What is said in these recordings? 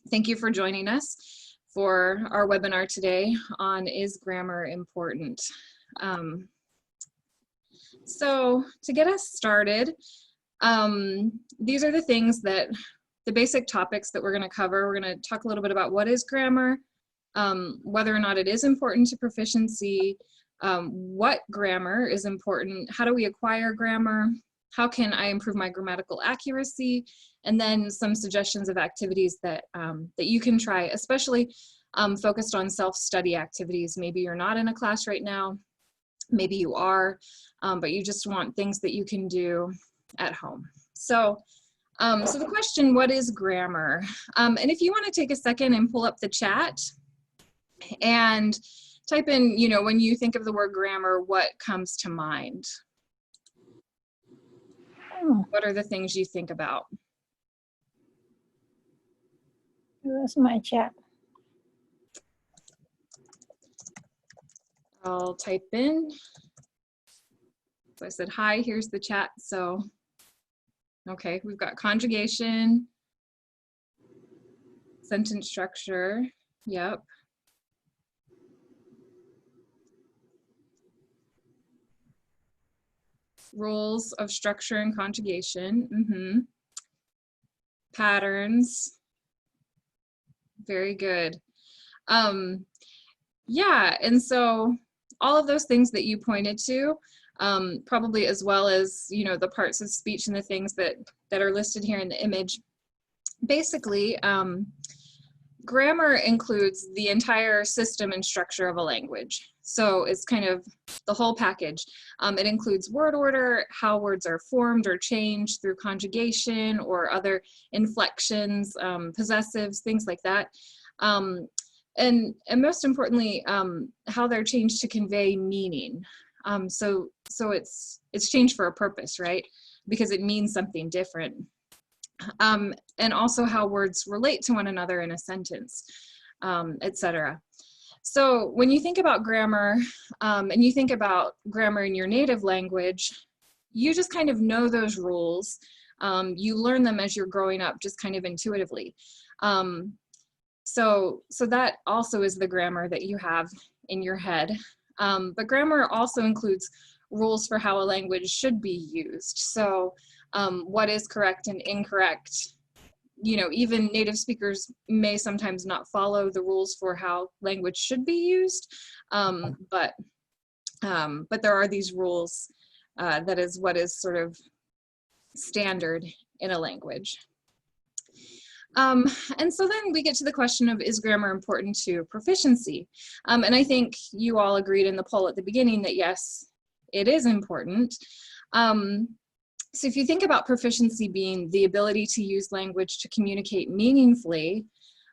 Thank you for joining us for our webinar today on Is Grammar Important? So to get us started, these are the things that, the basic topics that we're going to cover. We're going to talk a little bit about what is grammar, whether or not it is important to proficiency, what grammar is important, how do we acquire grammar, how can I improve my grammatical accuracy, and then some suggestions of activities that, that you can try, especially focused on self-study activities. Maybe you're not in a class right now, maybe you are, but you just want things that you can do at home. So the question, what is grammar? And if you want to take a second and pull up the chat and type in, you know, when you think of the word grammar, what comes to mind? What are the things you think about? That's my chat. I'll type in. So I said, hi, here's the chat. So, okay, we've got conjugation, sentence structure, yep. Rules of structure and conjugation, patterns, very good. Yeah, and so all of those things that you pointed to, probably as well as, you know, the parts of speech and the things that are listed here in the image. Basically, grammar includes the entire system and structure of a language. So it's kind of the whole package. It includes word order, how words are formed or changed through conjugation or other inflections, possessives, things like that. And most importantly, how they're changed to convey meaning. So it's changed for a purpose, right? Because it means something different. And also how words relate to one another in a sentence, etc. So when you think about grammar, and you think about grammar in your native language, you just kind of know those rules. You learn them as you're growing up, just kind of intuitively. So that also is the grammar that you have in your head. But grammar also includes rules for how a language should be used. So what is correct and incorrect. You know, even native speakers may sometimes not follow the rules for how language should be used, but there are these rules. That is what is sort of standard in a language. And so then we get to the question of, is grammar important to proficiency? And I think you all agreed in the poll at the beginning that yes, it is important. So if you think about proficiency being the ability to use language to communicate meaningfully,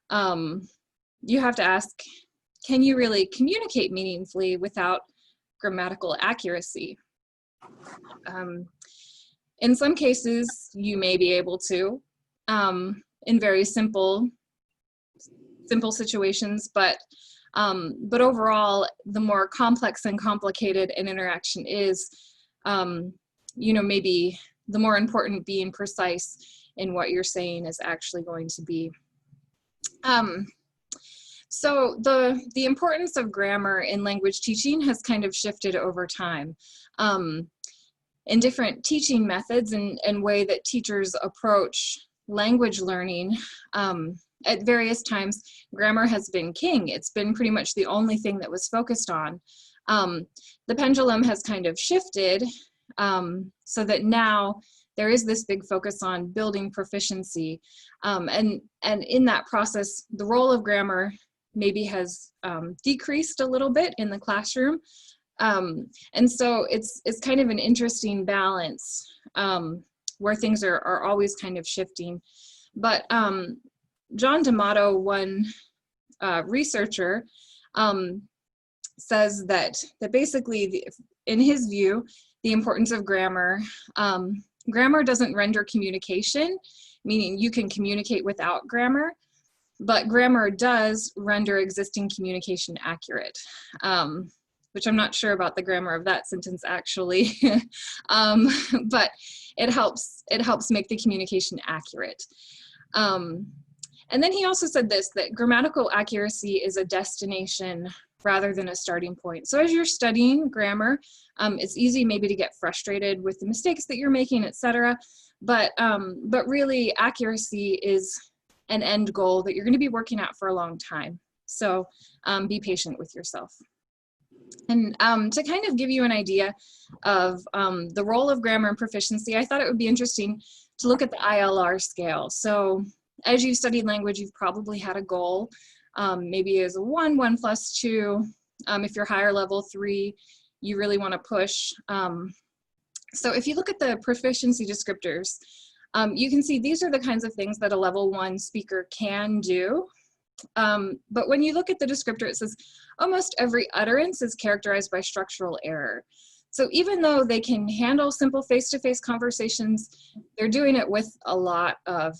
you have to ask, can you really communicate meaningfully without grammatical accuracy? In some cases, you may be able to, in very simple situations, but overall, the more complex and complicated an interaction is, you know, maybe the more important being precise in what you're saying is actually going to be. So the importance of grammar in language teaching has kind of shifted over time. In different teaching methods and way that teachers approach language learning, at various times, grammar has been king. It's been pretty much the only thing that was focused on. The pendulum has kind of shifted, so that now there is this big focus on building proficiency. And in that process, the role of grammar maybe has decreased a little bit in the classroom. And so it's kind of an interesting balance where things are always kind of shifting. But John D'Amato, one researcher, says that basically, in his view, the importance of grammar, grammar doesn't render communication, meaning you can communicate without grammar, but grammar does render existing communication accurate, which I'm not sure about the grammar of that sentence actually, but it helps make the communication accurate. And then he also said this, that grammatical accuracy is a destination rather than a starting point. So as you're studying grammar, it's easy maybe to get frustrated with the mistakes that you're making, etc. But really accuracy is an end goal that you're going to be working at for a long time. So be patient with yourself. And to kind of give you an idea of the role of grammar and proficiency, I thought it would be interesting to look at the ILR scale. So as you've studied language, you've probably had a goal, maybe as a 1, 1 plus 2. If you're higher level 3, you really want to push. So if you look at the proficiency descriptors, you can see these are the kinds of things that a level 1 speaker can do. But when you look at the descriptor, it says almost every utterance is characterized by structural error. So even though they can handle simple face-to-face conversations, they're doing it with a lot of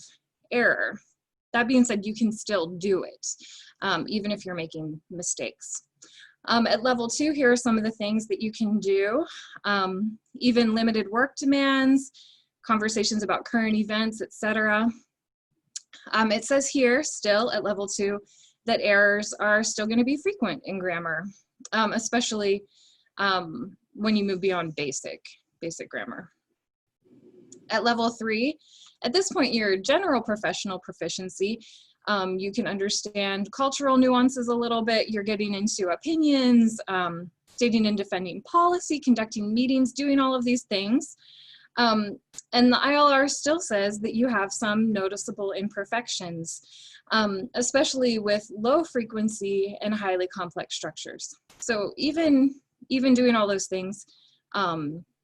error. That being said, you can still do it, even if you're making mistakes. At level 2, here are some of the things that you can do. Even limited work demands, conversations about current events, etc. It says here still at level 2 that errors are still going to be frequent in grammar, especially when you move beyond basic grammar. At level 3, at this point, your general professional proficiency, you can understand cultural nuances a little bit. You're getting into opinions, stating and defending policy, conducting meetings, doing all of these things. And the ILR still says that you have some noticeable imperfections, especially with low frequency and highly complex structures. So even doing all those things,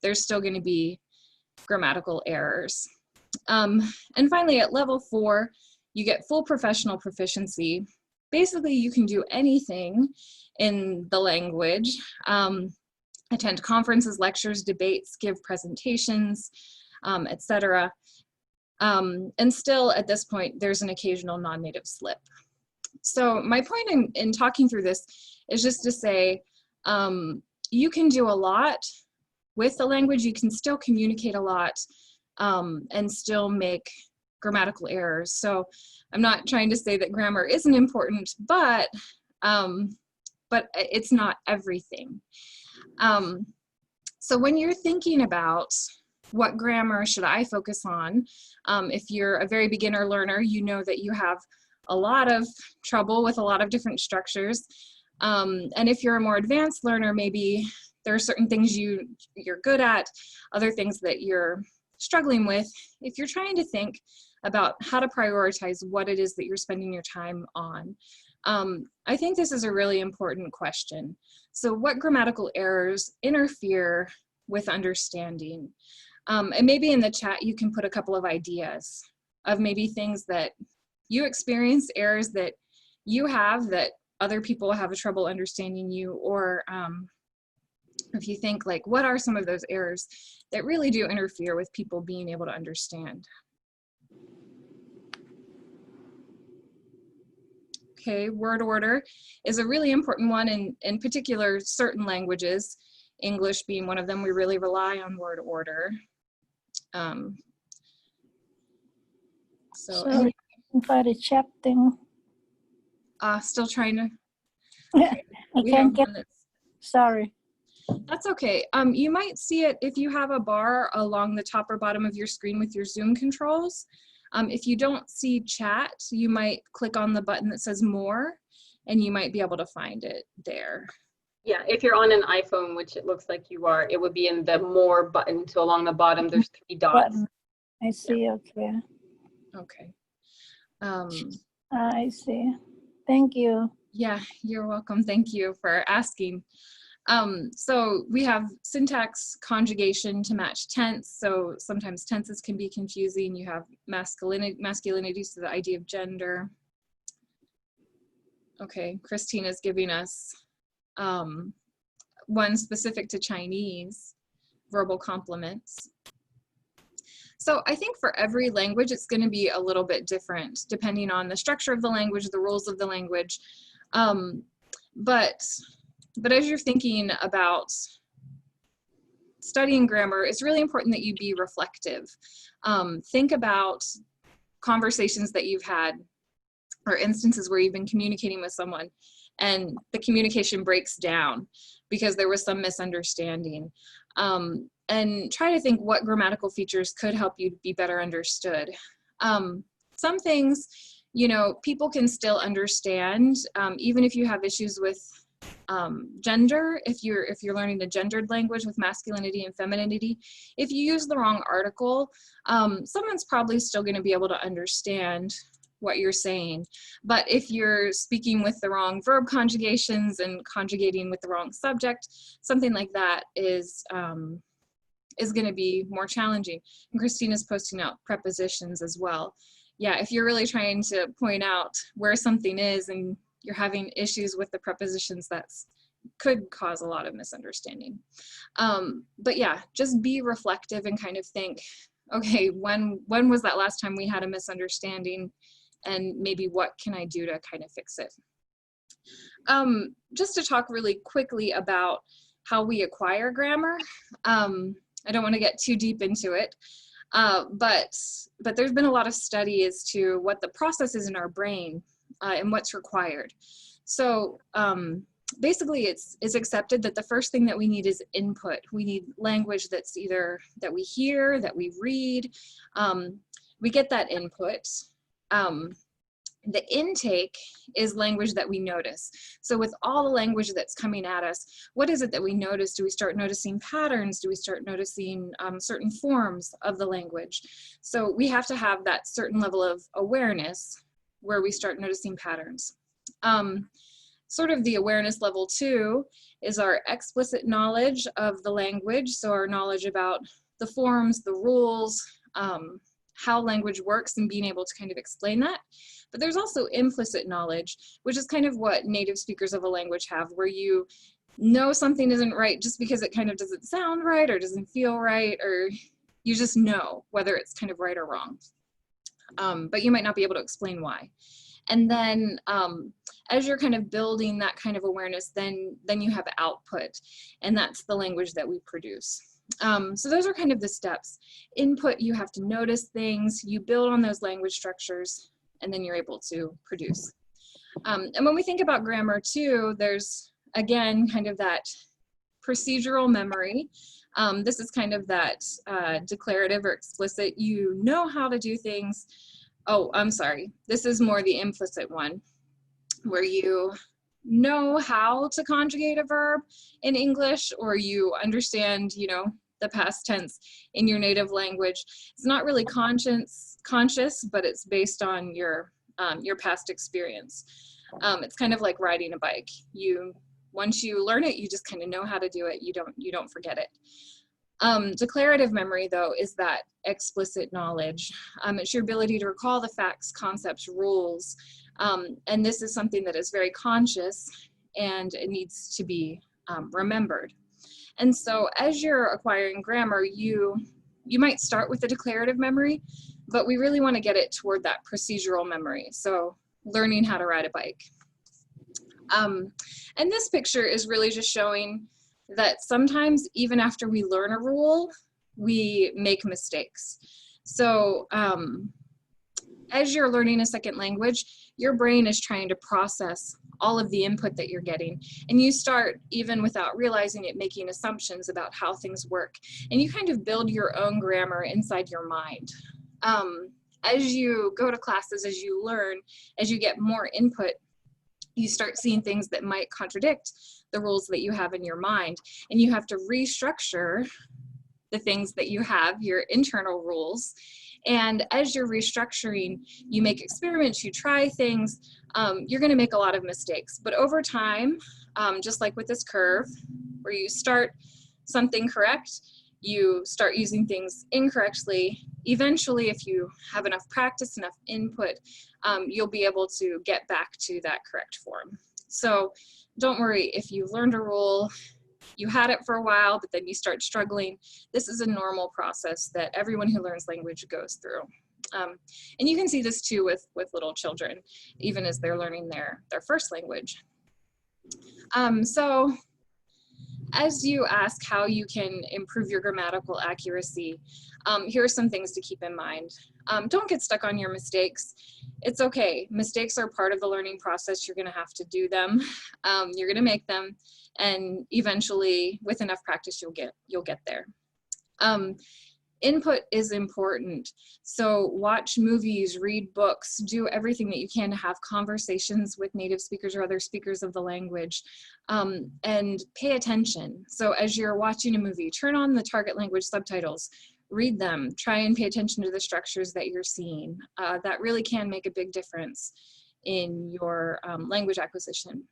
there's still going to be grammatical errors. And finally, at level 4, you get full professional proficiency. Basically, you can do anything in the language. Attend conferences, lectures, debates, give presentations, etc. And still at this point, there's an occasional non-native slip. So my point in talking through this is just to say, you can do a lot with the language, you can still communicate a lot and still make grammatical errors. So I'm not trying to say that grammar isn't important, but it's not everything. So when you're thinking about what grammar should I focus on, if you're a very beginner learner, you know that you have a lot of trouble with a lot of different structures. And if you're a more advanced learner, maybe there are certain things you're good at, other things that you're struggling with. If you're trying to think about how to prioritize what it is that you're spending your time on, I think this is a really important question. So what grammatical errors interfere with understanding? And maybe in the chat you can put a couple of ideas of maybe things that you experience, errors that you have that other people have trouble understanding you, or if you think like, what are some of those errors that really do interfere with people being able to understand? Okay, word order is a really important one, in particular certain languages, English being one of them. We really rely on word order. So by the chat thing. Still trying to. I can't get. Sorry. That's okay. You might see it if you have a bar along the top or bottom of your screen with your Zoom controls. If you don't see chat, you might click on the button that says more, and you might be able to find it there. Yeah, if you're on an iPhone, which it looks like you are, it would be in the more button. So along the bottom, there's 3 dots. I see, yeah. Okay. Okay. I see. Thank you. Yeah, you're welcome. Thank you for asking. So we have syntax conjugation to match tense. So sometimes tenses can be confusing. You have masculinity, so the idea of gender. Okay, Christina's giving us one specific to Chinese, verbal complements. So I think for every language, it's going to be a little bit different depending on the structure of the language, the rules of the language. But as you're thinking about studying grammar, it's really important that you be reflective. Think about conversations that you've had or instances where you've been communicating with someone and the communication breaks down because there was some misunderstanding. And try to think what grammatical features could help you be better understood. Some things, you know, people can still understand, even if you have issues with gender, if you're learning a gendered language with masculinity and femininity, if you use the wrong article, someone's probably still going to be able to understand what you're saying. But if you're speaking with the wrong verb conjugations and conjugating with the wrong subject, something like that is going to be more challenging. And Christina's posting out prepositions as well. Yeah, if you're really trying to point out where something is and you're having issues with the prepositions, that's could cause a lot of misunderstanding. But yeah, just be reflective and kind of think, okay, when was that last time we had a misunderstanding, and maybe what can I do to kind of fix it? Just to talk really quickly about how we acquire grammar. I don't want to get too deep into it, but there's been a lot of study as to what the process is in our brain and what's required. So basically it's accepted that the first thing that we need is input. We need language that's either that we hear, that we read. We get that input. The intake is language that we notice. So with all the language that's coming at us, what is it that we notice? Do we start noticing patterns? Do we start noticing certain forms of the language? So we have to have that certain level of awareness where we start noticing patterns. Sort of the awareness level 2 is our explicit knowledge of the language. So our knowledge about the forms, the rules, how language works, and being able to kind of explain that. But there's also implicit knowledge, which is kind of what native speakers of a language have, where you know something isn't right just because it kind of doesn't sound right or doesn't feel right, or you just know whether it's kind of right or wrong. But you might not be able to explain why. And then as you're kind of building that kind of awareness, then you have output, and that's the language that we produce. So those are kind of the steps. Input, you have to notice things, you build on those language structures, and then you're able to produce. And when we think about grammar too, there's, again, kind of that procedural memory. This is kind of that declarative or explicit. You know how to do things. Oh, I'm sorry. This is more the implicit one, where you know how to conjugate a verb in English, or you understand, you know, the past tense in your native language. It's not really conscious, but it's based on your past experience. It's kind of like riding a bike. Once you learn it, you just kind of know how to do it. You don't forget it. Declarative memory, though, is that explicit knowledge. It's your ability to recall the facts, concepts, rules, and this is something that is very conscious, and it needs to be remembered. And so as you're acquiring grammar, you might start with the declarative memory, but we really want to get it toward that procedural memory. So learning how to ride a bike. And this picture is really just showing that sometimes even after we learn a rule, we make mistakes. So as you're learning a second language, your brain is trying to process all of the input that you're getting. And you start, even without realizing it, making assumptions about how things work. And you kind of build your own grammar inside your mind. As you go to classes, as you learn, as you get more input, you start seeing things that might contradict the rules that you have in your mind. And you have to restructure the things that you have, your internal rules. And as you're restructuring, you make experiments, you try things, you're gonna make a lot of mistakes. But over time, just like with this curve, where you start something correct, you start using things incorrectly. Eventually, if you have enough practice, enough input, you'll be able to get back to that correct form. So don't worry if you've learned a rule, you had it for a while, but then you start struggling. This is a normal process that everyone who learns language goes through. And you can see this too with little children, even as they're learning their first language. So as you ask how you can improve your grammatical accuracy, here are some things to keep in mind. Don't get stuck on your mistakes. It's okay. Mistakes are part of the learning process. You're going to have to do them. You're going to make them, and eventually, with enough practice, you'll get there. Input is important. So watch movies, read books, do everything that you can to have conversations with native speakers or other speakers of the language, and pay attention. So as you're watching a movie, turn on the target language subtitles, read them, try and pay attention to the structures that you're seeing. That really can make a big difference in your language acquisition.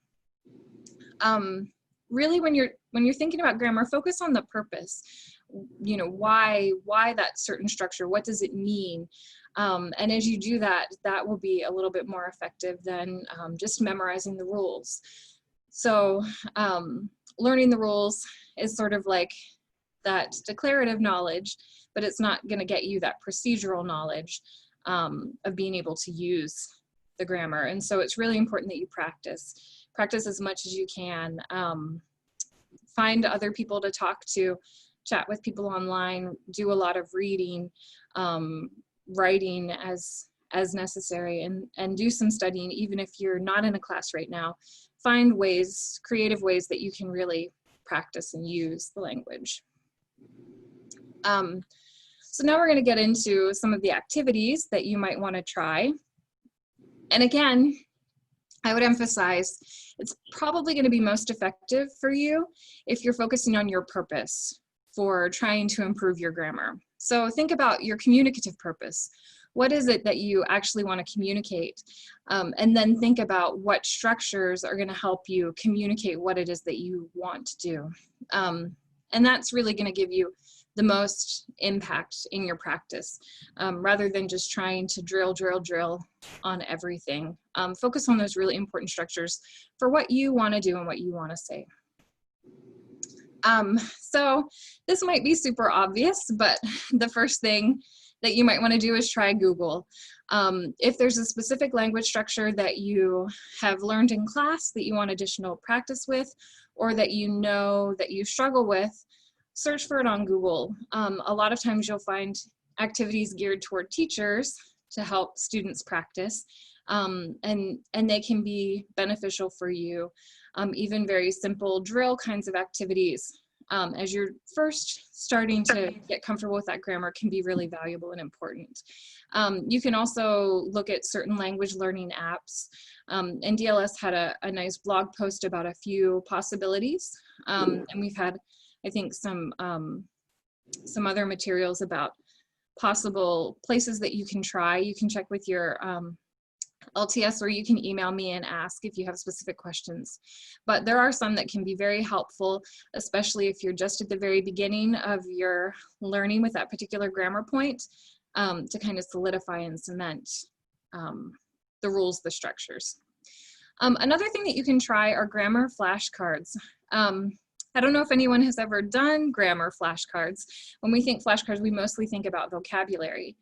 Really, when you're thinking about grammar, focus on the purpose. You know, why that certain structure, what does it mean? And as you do that, that will be a little bit more effective than just memorizing the rules. So learning the rules is sort of like that declarative knowledge, but it's not going to get you that procedural knowledge of being able to use the grammar. And so it's really important that you practice as much as you can. Find other people to talk to, chat with people online, do a lot of reading, writing as necessary, and do some studying. Even if you're not in a class right now, find ways, creative ways that you can really practice and use the language. So now we're going to get into some of the activities that you might want to try. And again, I would emphasize it's probably going to be most effective for you if you're focusing on your purpose for trying to improve your grammar. So think about your communicative purpose. What is it that you actually want to communicate? And then think about what structures are going to help you communicate what it is that you want to do. And that's really going to give you the most impact in your practice, rather than just trying to drill on everything. Focus on those really important structures for what you want to do and what you want to say. So this might be super obvious, but the first thing that you might want to do is try Google. If there's a specific language structure that you have learned in class that you want additional practice with, or that you know that you struggle with, search for it on Google. A lot of times you'll find activities geared toward teachers to help students practice, and they can be beneficial for you. Even very simple drill kinds of activities as you're first starting to get comfortable with that grammar can be really valuable and important. You can also look at certain language learning apps, and DLS had a nice blog post about a few possibilities, and we've had, I think, some other materials about possible places that you can try. You can check with your LTS, or you can email me and ask if you have specific questions. But there are some that can be very helpful, especially if you're just at the very beginning of your learning with that particular grammar point, to kind of solidify and cement the rules, the structures. Another thing that you can try are grammar flashcards. I don't know if anyone has ever done grammar flashcards. When we think flashcards, we mostly think about vocabulary.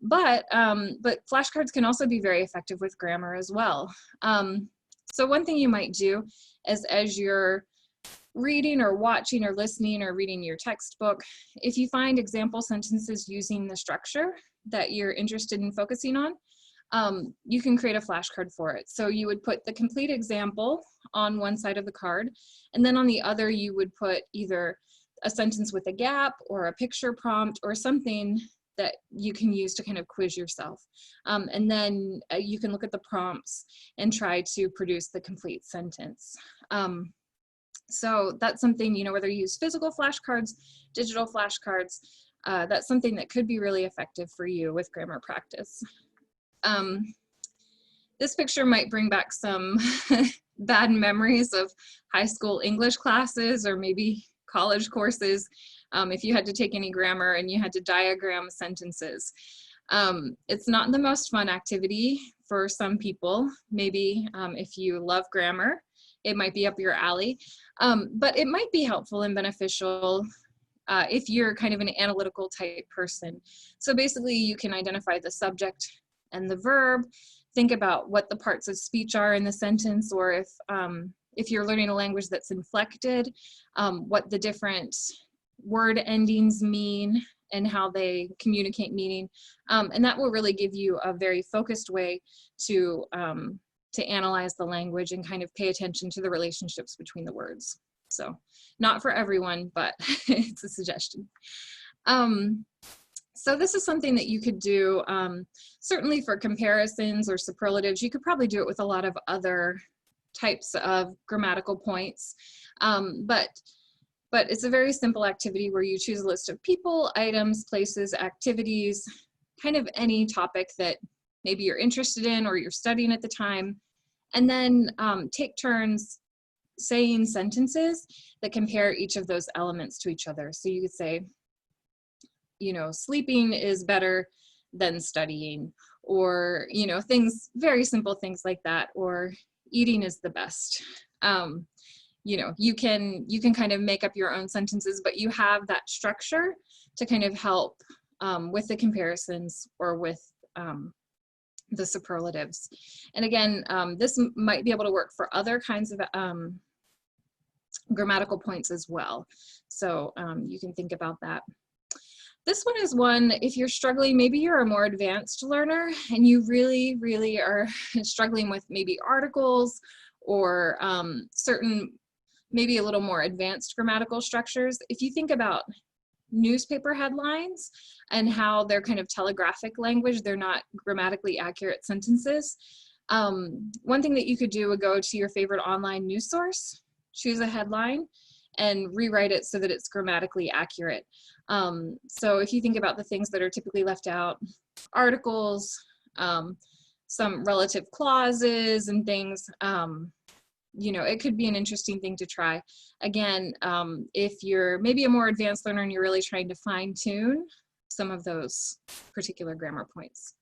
But flashcards can also be very effective with grammar as well. So one thing you might do is, as you're reading or watching or listening or reading your textbook, if you find example sentences using the structure that you're interested in focusing on, you can create a flashcard for it. So you would put the complete example on one side of the card, and then on the other you would put either a sentence with a gap or a picture prompt or something that you can use to kind of quiz yourself. And then you can look at the prompts and try to produce the complete sentence. So that's something, you know, whether you use physical flashcards, digital flashcards, that's something that could be really effective for you with grammar practice. This picture might bring back some bad memories of high school English classes or maybe college courses. If you had to take any grammar and you had to diagram sentences. It's not the most fun activity for some people. Maybe if you love grammar, it might be up your alley, but it might be helpful and beneficial if you're kind of an analytical type person. So basically you can identify the subject and the verb, think about what the parts of speech are in the sentence, or if you're learning a language that's inflected, what the different word endings mean, and how they communicate meaning. And that will really give you a very focused way to analyze the language and kind of pay attention to the relationships between the words. So not for everyone, but it's a suggestion. So this is something that you could do certainly for comparisons or superlatives. You could probably do it with a lot of other types of grammatical points. But it's a very simple activity where you choose a list of people, items, places, activities, kind of any topic that maybe you're interested in or you're studying at the time, and then take turns saying sentences that compare each of those elements to each other. So you could say, you know, sleeping is better than studying, or, you know, things, very simple things like that, or eating is the best. You know, you can kind of make up your own sentences, but you have that structure to kind of help with the comparisons or with the superlatives. And again, this might be able to work for other kinds of grammatical points as well. So you can think about that. This one is one, if you're struggling, maybe you're a more advanced learner and you really, really are struggling with maybe articles or certain, maybe a little more advanced grammatical structures. If you think about newspaper headlines and how they're kind of telegraphic language, they're not grammatically accurate sentences. One thing that you could do would go to your favorite online news source, choose a headline, and rewrite it so that it's grammatically accurate. So if you think about the things that are typically left out, articles, some relative clauses and things, you know, it could be an interesting thing to try. Again, if you're maybe a more advanced learner and you're really trying to fine tune some of those particular grammar points.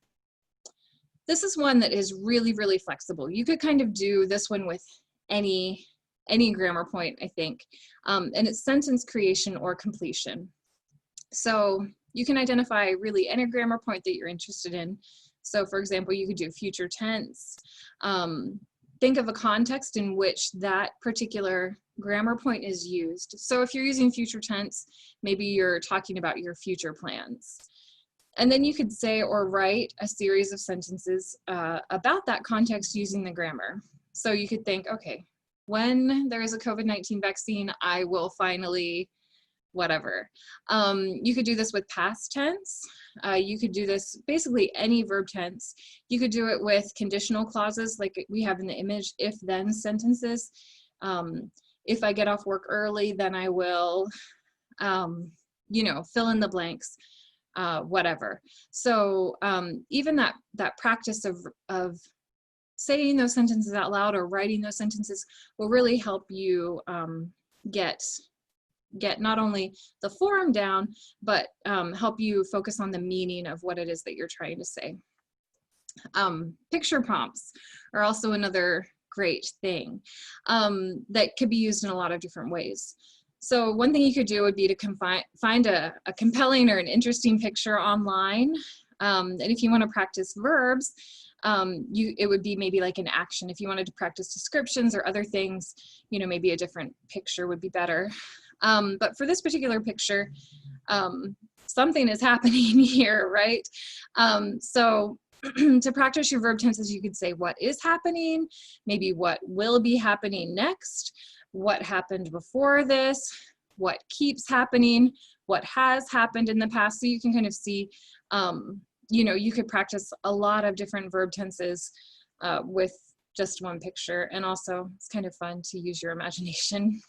This is one that is really, really flexible. You could kind of do this one with any grammar point, I think, and it's sentence creation or completion. So you can identify really any grammar point that you're interested in. So for example, you could do future tense. Think of a context in which that particular grammar point is used. So if you're using future tense, maybe you're talking about your future plans. And then you could say or write a series of sentences about that context using the grammar. So you could think, okay, when there is a COVID-19 vaccine, I will finally, whatever. You could do this with past tense. You could do this basically any verb tense. You could do it with conditional clauses like we have in the image, if then sentences. If I get off work early, then I will, you know, fill in the blanks, whatever. So even that practice of saying those sentences out loud or writing those sentences will really help you get not only the form down, but help you focus on the meaning of what it is that you're trying to say. Picture prompts are also another great thing that could be used in a lot of different ways. So one thing you could do would be to find a compelling or an interesting picture online. And if you want to practice verbs, it would be maybe like an action. If you wanted to practice descriptions or other things, you know, maybe a different picture would be better. But for this particular picture, something is happening here, right? So to practice your verb tenses, you could say what is happening, maybe what will be happening next, what happened before this, what keeps happening, what has happened in the past. So you can kind of see, you know, you could practice a lot of different verb tenses with just one picture. And also it's kind of fun to use your imagination.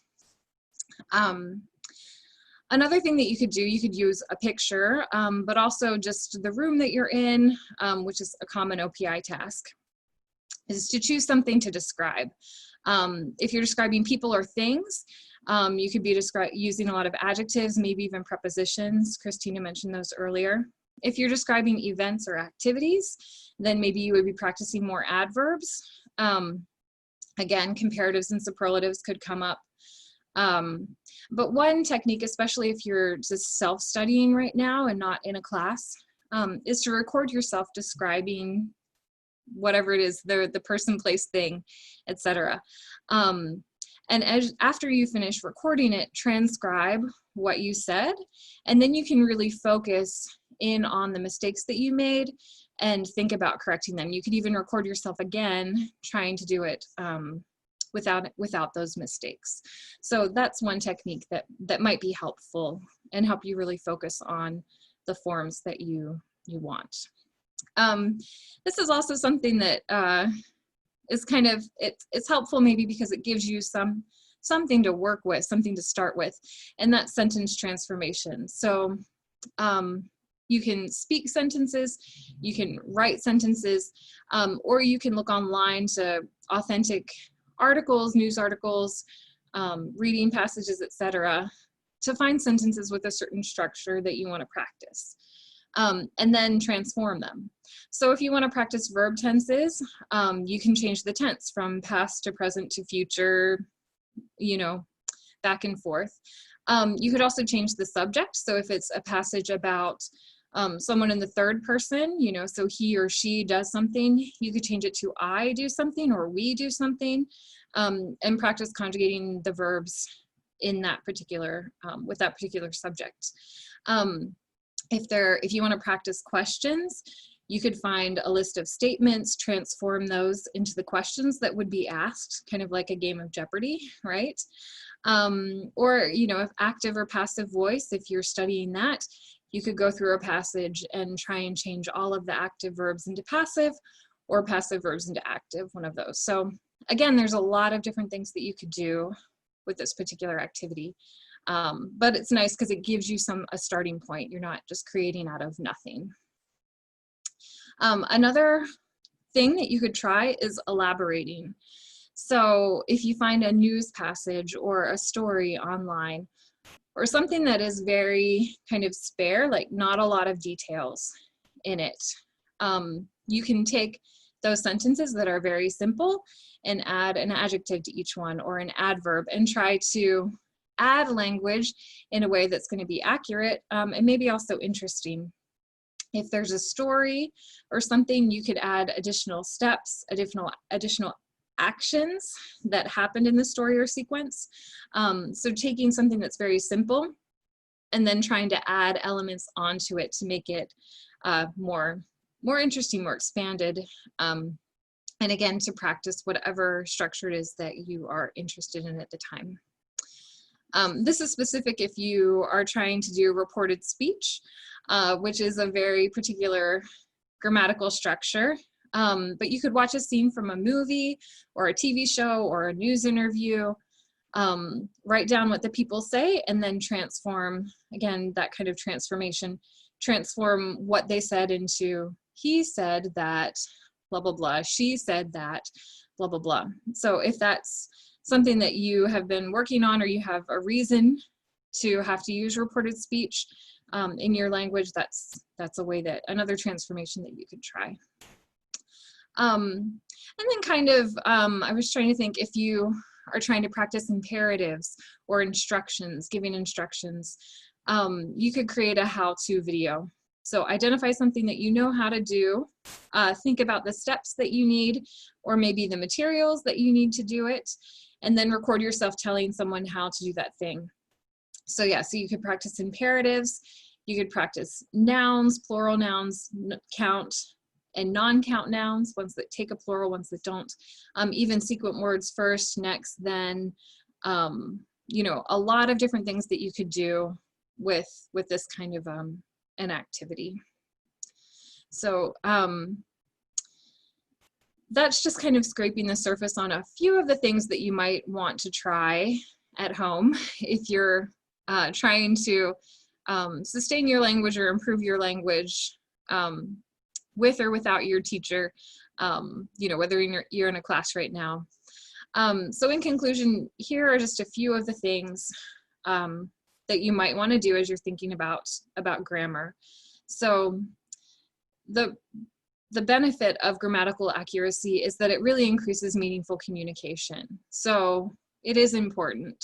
Another thing that you could do, you could use a picture, but also just the room that you're in, which is a common OPI task, is to choose something to describe. If you're describing people or things, you could be using a lot of adjectives, maybe even prepositions. Christina mentioned those earlier. If you're describing events or activities, then maybe you would be practicing more adverbs. Again, comparatives and superlatives could come up. But one technique, especially if you're just self-studying right now and not in a class, is to record yourself describing whatever it is, the person, place, thing, etc. And after you finish recording it, transcribe what you said, and then you can really focus in on the mistakes that you made and think about correcting them. You could even record yourself again trying to do it without those mistakes. So that's one technique that might be helpful and help you really focus on the forms that you want. This is also something that is kind of, it's helpful maybe because it gives you something to work with, something to start with, and that's sentence transformation. So you can speak sentences, you can write sentences, or you can look online to authentic articles, news articles, reading passages, etc., to find sentences with a certain structure that you want to practice, and then transform them. So if you want to practice verb tenses, you can change the tense from past to present to future, you know, back and forth. You could also change the subject. So if it's a passage about someone in the third person, you know, so he or she does something, you could change it to I do something or we do something, and practice conjugating the verbs in that particular, with that particular subject. If you want to practice questions, you could find a list of statements, transform those into the questions that would be asked, kind of like a game of Jeopardy, right? Or, you know, if active or passive voice, if you're studying that, you could go through a passage and try and change all of the active verbs into passive or passive verbs into active, one of those. So again, there's a lot of different things that you could do with this particular activity. But it's nice because it gives you a starting point. You're not just creating out of nothing. Another thing that you could try is elaborating. So if you find a news passage or a story online, or something that is very kind of spare, like not a lot of details in it, you can take those sentences that are very simple and add an adjective to each one or an adverb and try to add language in a way that's going to be accurate and maybe also interesting. If there's a story or something, you could add additional steps, additional actions that happened in the story or sequence. So taking something that's very simple and then trying to add elements onto it to make it more interesting, more expanded, and again, to practice whatever structure it is that you are interested in at the time. This is specific if you are trying to do reported speech, which is a very particular grammatical structure. But you could watch a scene from a movie or a TV show or a news interview, write down what the people say, and then transform, again, that kind of transformation, transform what they said into, he said that, blah, blah, blah, she said that, blah, blah, blah. So if that's something that you have been working on or you have a reason to have to use reported speech in your language, that's a way that, another transformation that you could try. And then kind of, I was trying to think if you are trying to practice imperatives or instructions, giving instructions, you could create a how-to video. So identify something that you know how to do, think about the steps that you need, or maybe the materials that you need to do it, and then record yourself telling someone how to do that thing. So yeah, so you could practice imperatives, you could practice nouns, plural nouns, count, and non-count nouns, ones that take a plural, ones that don't, even sequent words first, next, then, you know, a lot of different things that you could do with this kind of an activity. So that's just kind of scraping the surface on a few of the things that you might want to try at home if you're trying to sustain your language or improve your language with or without your teacher, you know, whether you're in a class right now. So in conclusion, here are just a few of the things that you might want to do as you're thinking about grammar. So the benefit of grammatical accuracy is that it really increases meaningful communication. So it is important.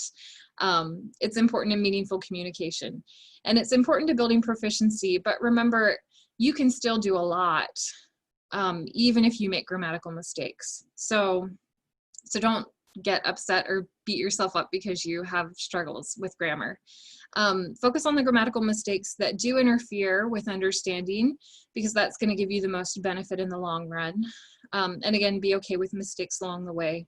It's important in meaningful communication. And it's important to building proficiency, but remember, you can still do a lot, even if you make grammatical mistakes. So don't get upset or beat yourself up because you have struggles with grammar. Focus on the grammatical mistakes that do interfere with understanding, because that's going to give you the most benefit in the long run. And again, be okay with mistakes along the way.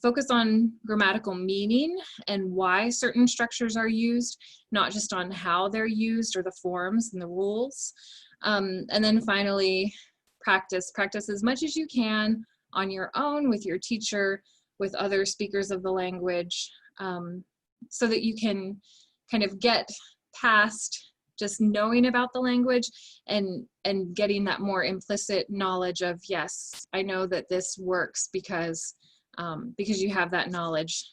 Focus on grammatical meaning and why certain structures are used, not just on how they're used or the forms and the rules. And then finally, practice. Practice as much as you can on your own, with your teacher, with other speakers of the language, so that you can kind of get past just knowing about the language and getting that more implicit knowledge of, yes, I know that this works because you have that knowledge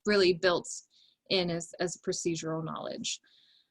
really built in as procedural knowledge.